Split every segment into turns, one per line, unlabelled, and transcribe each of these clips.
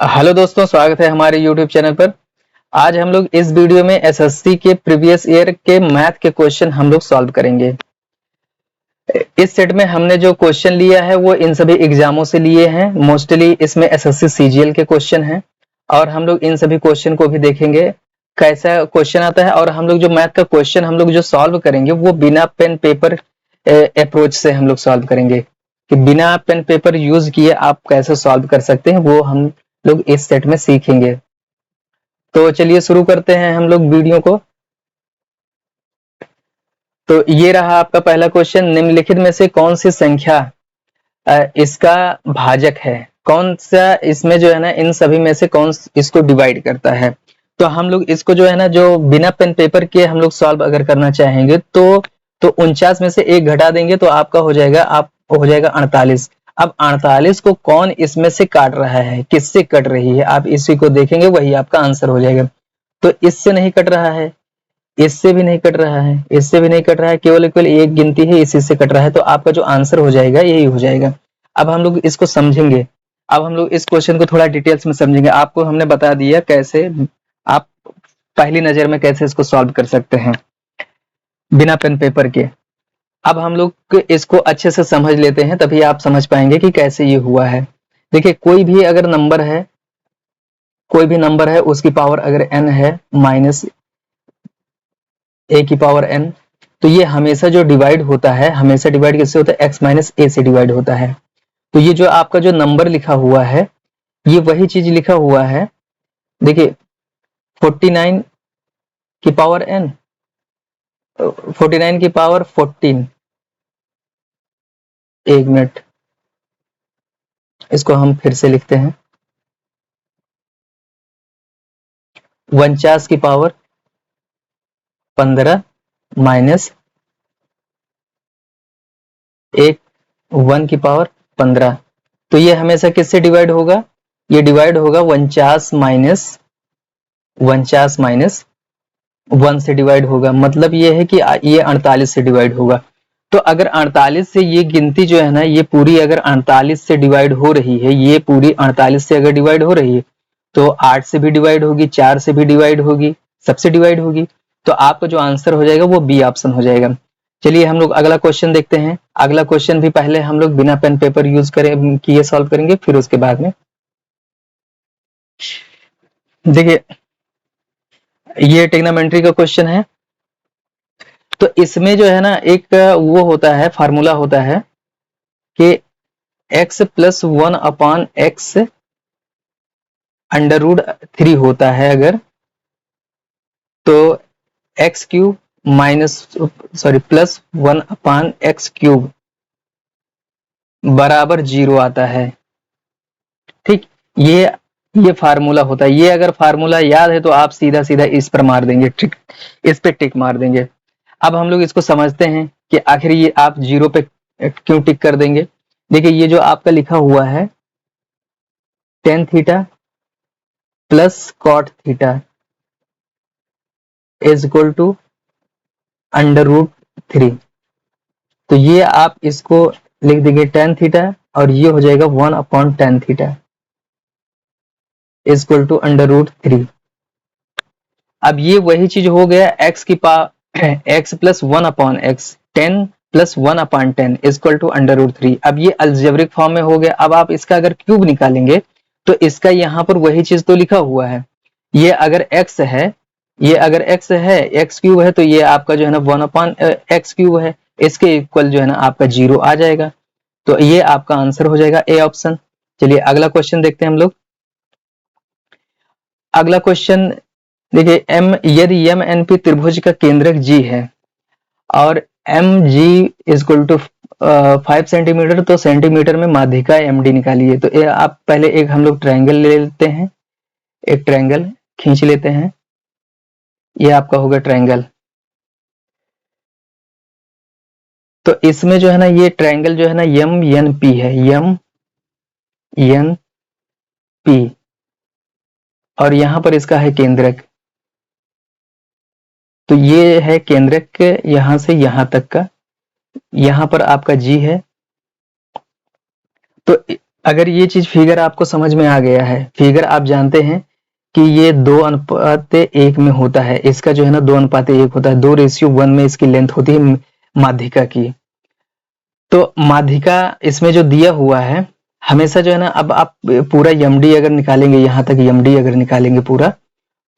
Hello दोस्तों, स्वागत है हमारे YouTube चैनल पर। आज हम लोग इस वीडियो में एसएससी के प्रीवियस ईयर के मैथ के क्वेश्चन हम लोग सॉल्व करेंगे। इस सेट में हमने जो क्वेश्चन लिया है वो इन सभी एग्जामों से लिए हैं। मोस्टली इसमें एसएससी सीजीएल के क्वेश्चन हैं और हम लोग इन सभी क्वेश्चन को भी देखेंगे कैसा क्वेश्चन आता है। और हम लोग जो मैथ का क्वेश्चन हम लोग जो सॉल्व करेंगे वो बिना पेन पेपर अप्रोच से हम लोग सॉल्व करेंगे कि बिना पेन पेपर यूज किए आप कैसे सॉल्व कर सकते हैं, वो हम लोग इस सेट में सीखेंगे। तो चलिए शुरू करते हैं हम लोग वीडियो को। तो ये रहा आपका पहला क्वेश्चन। निम्नलिखित में से कौन सी संख्या इसका भाजक है? कौन सा इसमें जो है ना, इन सभी में से कौन इसको डिवाइड करता है? तो हम लोग इसको जो है ना, जो बिना पेन पेपर के हम लोग सॉल्व अगर करना चाहेंगे तो 49 में से एक घटा देंगे तो आपका हो जाएगा 48। अब 48 को कौन इसमें से काट रहा है, किससे कट रही है, आप इसी को देखेंगे, वही आपका आंसर हो जाएगा। तो इससे नहीं कट रहा है, इससे भी नहीं कट रहा है, इससे भी नहीं कट रहा है, केवल एक गिनती है, इसी से कट रहा है। तो आपका जो आंसर हो जाएगा यही हो जाएगा। अब हम लोग इसको समझेंगे। अब हम लोग इस क्वेश्चन को थोड़ा डिटेल्स में समझेंगे। आपको हमने बता दिया कैसे आप पहली नजर में कैसे इसको सॉल्व कर सकते हैं बिना पेन पेपर के। अब हम लोग इसको अच्छे से समझ लेते हैं, तभी आप समझ पाएंगे कि कैसे ये हुआ है। देखिए, कोई भी अगर नंबर है, कोई भी नंबर है, उसकी पावर अगर n है माइनस a की पावर n, तो ये हमेशा जो डिवाइड होता है, हमेशा डिवाइड किससे होता है? x माइनस a से डिवाइड होता है। तो ये जो आपका जो नंबर लिखा हुआ है, ये वही चीज लिखा हुआ है। देखिए 49 की पावर n, 49 की पावर 14, एक मिनट, इसको हम फिर से लिखते हैं। 49 की पावर 15 माइनस एक 1 की पावर 15। तो ये हमेशा किससे डिवाइड होगा? ये डिवाइड होगा 49 माइनस 1 से डिवाइड होगा। मतलब ये है कि ये 48 से डिवाइड होगा। तो अगर 48 से ये गिनती जो है ना, ये पूरी अगर 48 से डिवाइड हो रही है, ये पूरी 48 से अगर डिवाइड हो रही है, तो 8 से भी डिवाइड होगी, 4 से भी डिवाइड होगी, सबसे डिवाइड होगी। तो आपका जो आंसर हो जाएगा वो बी ऑप्शन हो जाएगा। चलिए हम लोग अगला क्वेश्चन देखते हैं। अगला क्वेश्चन भी पहले हम लोग बिना पेन पेपर यूज करें किए सॉल्व करेंगे, फिर उसके बाद में देखिए ये ट्रिग्नोमेट्री का क्वेश्चन है। तो इसमें जो है ना, एक वो होता है, फार्मूला होता है कि x plus 1 upon x under root 3 होता है अगर, तो x cube minus plus 1 upon x cube बराबर 0 आता है। ठीक, ये फार्मूला होता है। ये अगर फार्मूला याद है तो आप सीधा सीधा इस पर मार देंगे, टिक, इस पे टिक मार देंगे। अब हम लोग इसको समझते हैं कि आखिर ये आप 0 पे क्यों टिक कर देंगे। देखिए ये जो आपका लिखा हुआ है tan theta plus cot theta is equal to under root 3। तो ये आप इसको लिख देंगे टेन थीटा और ये हो जाएगा 1 upon tan theta is equal to under root 3। अब ये वही चीज हो गया, एक्स की power x plus 1 upon x, 10 plus 1 upon 10 is equal to under root 3। अब ये अलजेब्रिक फॉर्म में हो गया। अब आप इसका अगर क्यूब निकालेंगे तो इसका यहाँ पर वही चीज तो लिखा हुआ है। ये अगर x है, ये अगर x है, x क्यूब है, तो ये आपका जो है ना 1 अपॉन एक्स क्यूब है, इसके इक्वल जो है ना आपका 0 आ जाएगा। तो ये आपका आंसर हो जाएगा ए ऑप्शन। चलिए अगला क्वेश्चन देखते हैं हम लोग। अगला क्वेश्चन देखिए, यदि एम एन पी त्रिभुज का केंद्रक जी है और M G is equal to 5 centimetre, तो सेंटीमीटर में माध्यिका एम डी निकालिए। तो आप पहले एक हम लोग ट्रायंगल ले लेते हैं, एक ट्रायंगल खींच लेते हैं। ये आपका होगा ट्रायंगल। तो इसमें जो है ना, ये ट्रायंगल जो है ना एम एन पी है, एम एन पी, और यहां पर इसका है केंद्रक। तो ये है केंद्रक यहां से यहां तक का, यहां पर आपका जी है। तो अगर ये चीज फिगर आपको समझ में आ गया है, फिगर आप जानते हैं कि ये 2:1 में होता है, इसका जो है ना 2:1 होता है, 2:1 में इसकी लेंथ होती है माध्यिका की। तो माध्यिका इसमें जो दिया हुआ है हमेशा जो है ना, अब आप पूरा एमडी अगर निकालेंगे, यहाँ तक एमडी अगर निकालेंगे पूरा,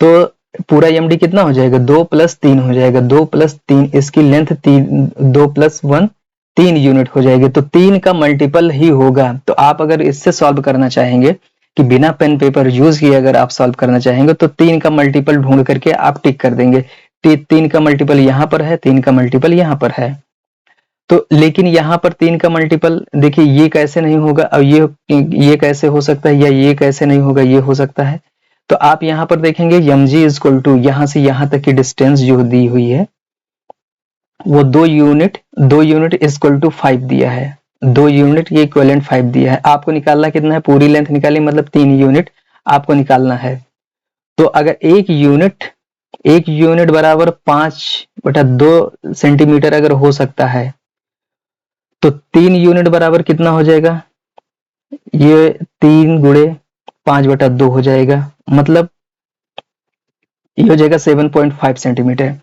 तो पूरा एमडी कितना हो जाएगा, 2+3 हो जाएगा, 2+3 इसकी लेंथ 2+1 3 यूनिट हो जाएगी, तो 3 का मल्टीपल ही होगा। तो आप अगर इससे सॉल्व करना चाहेंगे कि बिना पेन पेपर यूज किए अगर आप सॉल्व करना चाहेंगे तो 3 का मल्टीपल ढूंढ करके आप टिक कर देंगे। 3 का मल्टीपल यहाँ पर है, 3 का मल्टीपल यहाँ पर है। तो लेकिन यहाँ पर 3 का मल्टीपल देखिए ये कैसे नहीं होगा, और ये कैसे हो सकता है, या ये कैसे नहीं होगा, ये हो सकता है। तो आप यहाँ पर देखेंगे mg इक्वल टू यहाँ से यहाँ तक की डिस्टेंस जो दी हुई है वो 2 यूनिट इक्वल टू 5 दिया है, 2 यूनिट ये इक्विवेलेंट 5 दिया है। आपको निकालना कितना है, पूरी लेंथ निकाली मतलब 3 यूनिट आपको निकालना है। तो अगर 1 यूनिट बराबर 5/2 सेंटीमीटर अगर हो सकता है तो 3 यूनिट बराबर कितना हो जाएगा, ये 3 गुणे 5/2 हो जाएगा, मतलब ये हो जाएगा 7.5 सेंटीमीटर।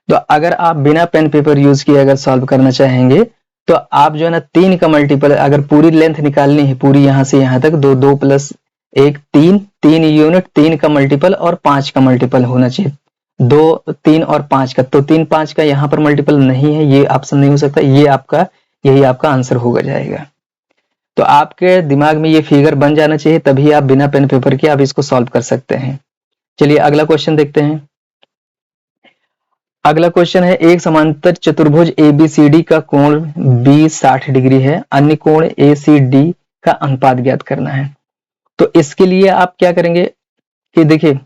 तो अगर आप बिना पेन पेपर यूज किए अगर सॉल्व करना चाहेंगे तो आप जो है ना 3 का मल्टीपल, अगर पूरी लेंथ निकालनी है पूरी यहाँ से यहाँ तक, 2+1 3 यूनिट, 3 का मल्टीपल और 5 का मल्टीपल होना चाहिए, 2 3 और 5 का। तो 3 5 का यहाँ पर मल्टीपल नहीं है, ये ऑप्शन नहीं हो सकता, यही आपका आंसर होगा जाएगा। तो आपके दिमाग में ये फिगर बन जाना चाहिए, तभी आप बिना पेन पेपर के आप इसको सॉल्व कर सकते हैं। चलिए अगला क्वेश्चन देखते हैं। अगला क्वेश्चन है, एक समांतर चतुर्भुज ABCD का कोण B 60 डिग्री है, अन्य कोण ACD का अनुपात ज्ञात करना है। तो इसके लिए आप क्या करेंगे कि देखिए,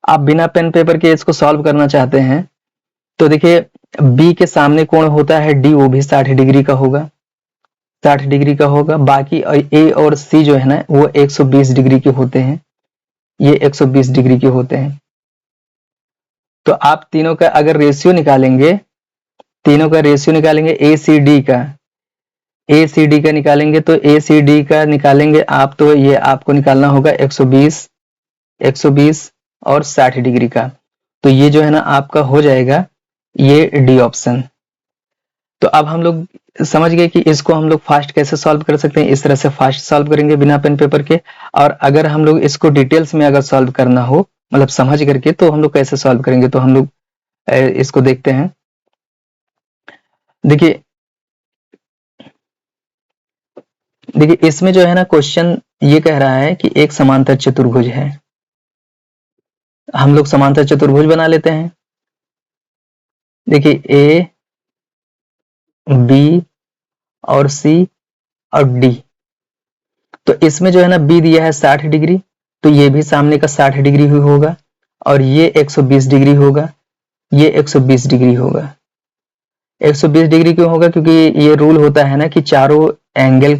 आप बिना पेन पेपर के इसको सॉल्व करना चाहते हैं तो देखिए B के सामने कोण होता है D, वो भी 60 डिग्री का होगा, 60 डिग्री का होगा। बाकी A और C जो है ना वो 120 डिग्री के होते हैं, ये 120 डिग्री के होते हैं। तो आप तीनों का अगर रेशियो निकालेंगे, ACD का निकालेंगे तो ACD का निकालेंगे आप, तो ये आपको निकालना होगा 120 और 60 डिग्री का। तो ये जो है ना आपका हो जाएगा ये डी ऑप्शन। तो अब हम लोग समझ गए कि इसको हम लोग फास्ट कैसे सॉल्व कर सकते हैं, इस तरह से फास्ट सॉल्व करेंगे बिना पेन पेपर के। और अगर हम लोग इसको डिटेल्स में अगर सॉल्व करना हो, मतलब समझ करके, तो हम लोग कैसे सॉल्व करेंगे, तो हम लोग इसको देखते हैं। देखिए इसमें जो है ना क्वेश्चन ये कह रहा है कि एक समांतर चतुर्भुज है, हम लोग समांतर चतुर्भुज बना लेते हैं। देखिए A, B और C और D, तो इसमें जो है ना B दिया है 60 डिग्री, तो ये भी सामने का 60 डिग्री ही होगा, और ये 120 डिग्री होगा, ये 120 डिग्री होगा। 120 डिग्री क्यों होगा, क्योंकि ये रूल होता है ना कि चारों एंगल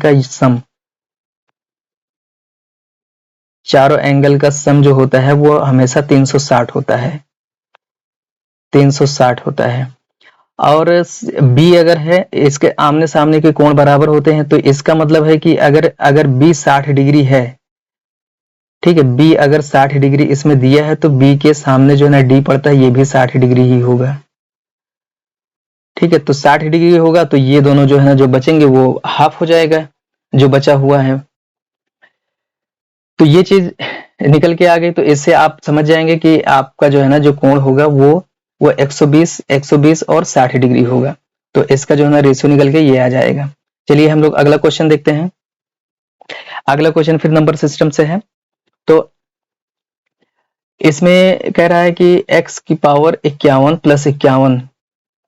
का सम जो होता है वो हमेशा 360 होता है, 360 होता है। और B अगर है, इसके आमने सामने के कोण बराबर होते हैं, तो इसका मतलब है कि अगर B 60 डिग्री है, ठीक है, B अगर 60 डिग्री इसमें दिया है तो B के सामने जो है ना D पड़ता है, ये भी 60 डिग्री ही होगा, ठीक है। तो 60 डिग्री होगा, तो ये दोनों जो है ना जो बचेंगे वो हाफ हो जाएगा जो बचा हुआ है। तो ये चीज निकल के आ गई, तो इससे आप समझ जाएंगे कि आपका जो है ना जो कोण होगा वो 120 और 60 डिग्री होगा। तो इसका जो है ना रेशियो निकल के ये आ जाएगा। चलिए हम लोग अगला क्वेश्चन देखते हैं। अगला क्वेश्चन फिर नंबर सिस्टम से है। तो इसमें कह रहा है कि x की पावर 51 + 51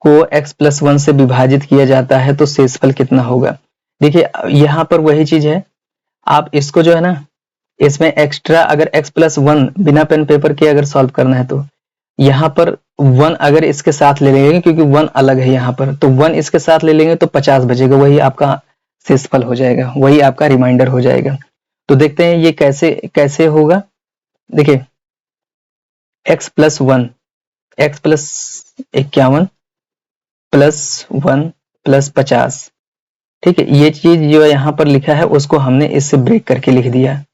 को x+1 से विभाजित किया जाता है तो शेषफल कितना होगा। देखिए यहाँ पर वही चीज है, आप इसको जो है ना इसमें एक्स्ट्रा अगर x+1 बिना पेन पेपर के अगर सॉल्व करना है तो यहाँ पर 1 अगर इसके साथ ले लेंगे, क्योंकि 1 अलग है यहाँ पर, तो 1 इसके साथ ले लेंगे तो 50 बचेगा, वही आपका शेषफल हो जाएगा, वही आपका रिमाइंडर हो जाएगा। तो देखते हैं ये कैसे होगा। देखिए x+1 x+51 + 1 + 50 ठीक है, ये चीज जो यहाँ पर लिखा है उसको हमने इससे ब्रेक करके लिख दिया,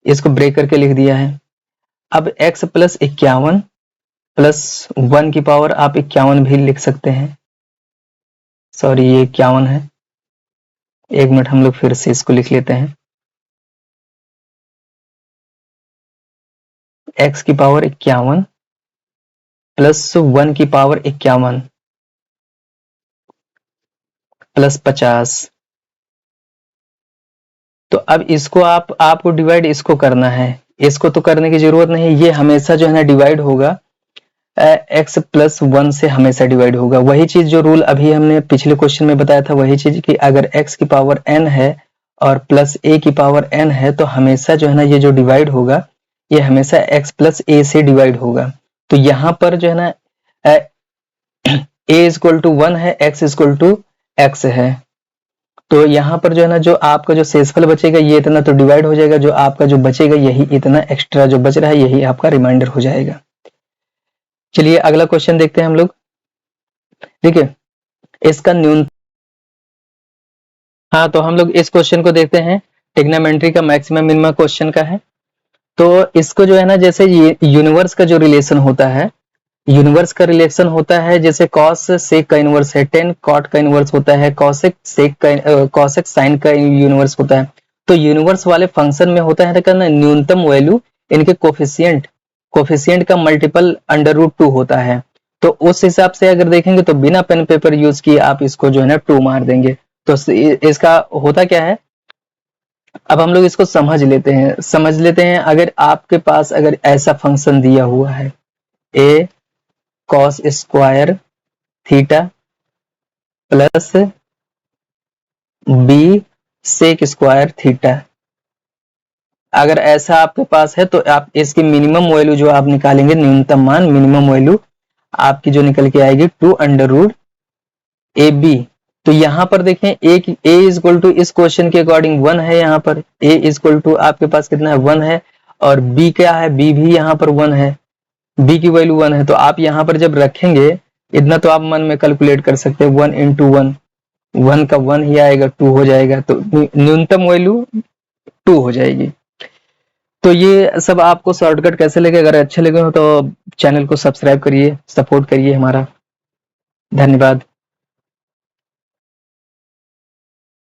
इसको ब्रेक करके लिख दिया है। अब x प्लस 51 प्लस 1 की पावर आप 51 भी लिख सकते हैं, सॉरी ये 51 है, एक मिनट हम लोग फिर से इसको लिख लेते हैं। x की पावर 51 प्लस 1 की पावर 51 प्लस 50। तो अब इसको आपको डिवाइड इसको करना है, इसको तो करने की जरूरत नहीं, ये हमेशा जो है ना डिवाइड होगा x प्लस 1 से हमेशा डिवाइड होगा। वही चीज जो रूल अभी हमने पिछले क्वेश्चन में बताया था, वही चीज कि अगर x की पावर n है और प्लस a की पावर n है तो हमेशा जो है ना ये जो डिवाइड होगा ये हमेशा x प्लस a से डिवाइड होगा। तो यहाँ पर जो है ना a इक्वल टू 1 है, x इक्वल टू x है, तो यहाँ पर जो है ना जो आपका जो शेषफल बचेगा ये इतना तो डिवाइड हो जाएगा, जो आपका जो बचेगा यही इतना एक्स्ट्रा जो बच रहा है यही आपका रिमाइंडर हो जाएगा। चलिए अगला क्वेश्चन देखते हैं हम लोग। देखिए इसका न्यूनतम, हाँ तो हम लोग इस क्वेश्चन को देखते हैं, ट्रिग्नोमेट्री का मैक्सिमम मिनिमम क्वेश्चन का है। तो इसको जो है ना जैसे ये यूनिवर्स का जो रिलेशन होता है, यूनिवर्स का रिलेशन होता है जैसे कॉस सेक का इनवर्स है, टेन कॉट का इनवर्स होता है, कॉसेक सेक का कॉसेक साइन का यूनिवर्स होता है। तो यूनिवर्स वाले फंक्शन में होता है ना न्यूनतम वैल्यू इनके कोफिशिएंट का मल्टीपल √2 होता है। तो उस हिसाब से अगर देखेंगे तो बिना पेन पेपर यूज किए आप इसको जो है ना 2 मार देंगे। तो इसका होता क्या है, अब हम लोग इसको समझ लेते हैं। अगर आपके पास अगर ऐसा फंक्शन दिया हुआ है a cos square theta plus b sec square theta, अगर ऐसा आपके पास है तो आप इसकी मिनिमम वैल्यू जो आप निकालेंगे, न्यूनतम मान मिनिमम वैल्यू आपकी जो निकल के आएगी 2√ab। तो यहाँ पर देखें a इक्वल टू इस क्वेश्चन के अकॉर्डिंग 1 है, यहाँ पर a इक्वल टू आपके पास कितना है 1 है, और b क्या है, b भी यहाँ पर 1 है, b की वैल्यू 1 है। तो आप यहाँ पर जब रखेंगे इतना तो आप मन में कैलकुलेट कर सकते हैं, 1 इंटू 1, 1 का 1 ही आएगा 2 हो जाएगा, तो न्यूनतम वैल्यू 2 हो जाएगी। तो ये सब आपको शॉर्टकट कैसे लगे, अगर अच्छे लगे हो तो चैनल को सब्सक्राइब करिए, सपोर्ट करिए हमारा। धन्यवाद।